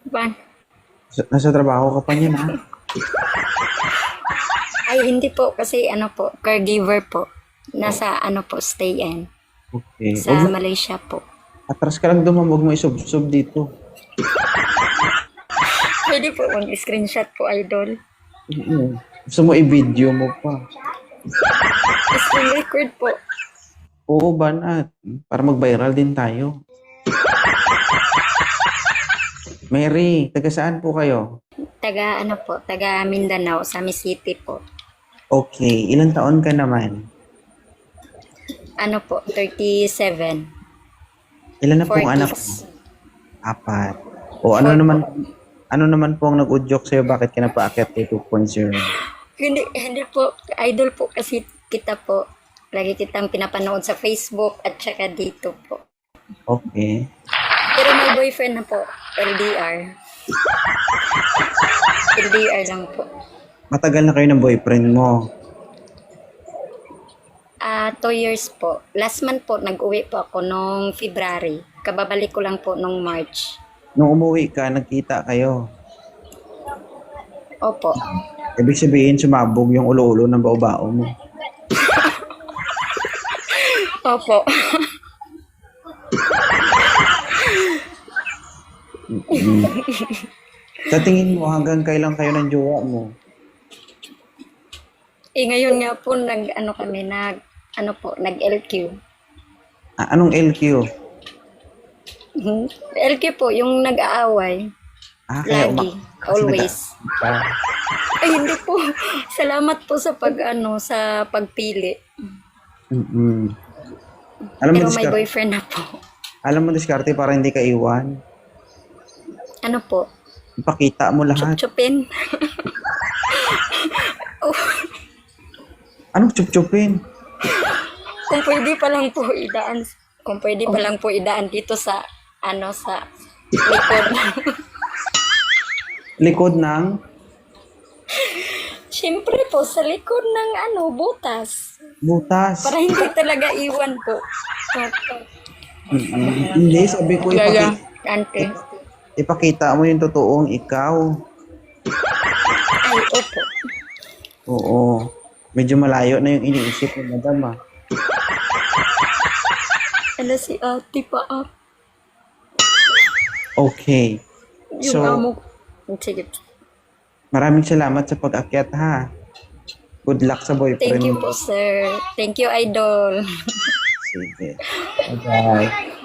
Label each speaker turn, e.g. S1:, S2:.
S1: Ban.
S2: Nasa trabaho ka pa niyan, ha?
S1: Ay, hindi po. Kasi ano po, caregiver po. Nasa ano po, stay-in.
S2: Okay.
S1: Sa Malaysia po.
S2: Atras ka lang duman, huwag mo isub-sub dito.
S1: Pwede po mag-screenshot po, idol.
S2: Gusto mo i-video mo pa.
S1: Screen record po.
S2: Oo, banat. Para mag-viral din tayo. Mary, taga saan po kayo?
S1: Taga ano po, taga Mindanao, Sami City po.
S2: Okay, ilang taon ka naman?
S1: Ano po, 37.
S2: Ilan na
S1: 4
S2: pong anak mo?
S1: kids.
S2: 4. O ano naman po ang nag-udyok sa'yo? Bakit ka napaakyat kay 2.0?
S1: Hindi po, idol po kasi kita po. Lagi kitang pinapanood sa Facebook at saka dito po.
S2: Okay.
S1: Pero may boyfriend na po, LDR. LDR lang po.
S2: Matagal na kayo ng boyfriend mo.
S1: 2 years po. Last month po, nag-uwi po ako nung February. Kababalik ko lang po nung March.
S2: Nung umuwi ka, nagkita kayo.
S1: Opo.
S2: Ibig sabihin, sumabog yung ulo-ulo ng bao-bao mo.
S1: Opo.
S2: Sa tingin mo, hanggang kailan kayo ng jowa mo?
S1: Ngayon nga po, nag-LQ.
S2: Anong LQ?
S1: LQ po, yung nag-aaway.
S2: Kaya
S1: Lagi.
S2: kasi
S1: Always.
S2: Ah,
S1: Ay, hindi po. Salamat po sa sa pagpili.
S2: Alam mo,
S1: Pero may
S2: diskarte,
S1: boyfriend na po.
S2: diskarte para hindi ka iwan.
S1: Ano po?
S2: Ipakita mo lahat.
S1: Chup-chupin.
S2: Anong chup-chupin?
S1: Kung pwede pa lang po idaan. Kung pwede pa lang po idaan dito sa sa likod.
S2: Likod ng?
S1: Siyempre po, sa likod ng butas.
S2: Butas.
S1: Para hindi talaga iwan po.
S2: Hindi, sabi ko
S1: Ante.
S2: ipakita mo yung totoong ikaw.
S1: Ay, opo.
S2: Oo. Medyo malayo na yung iniisip mo, madam, ah.
S1: Ala si ate pa up.
S2: Okay.
S1: Yung
S2: So,
S1: amo. Sige.
S2: maraming salamat sa pag-akyat, ha. Good luck sa boyfriend
S1: Thank you
S2: mo.
S1: po, sir. Thank you, idol.
S2: Sige. Bye-bye.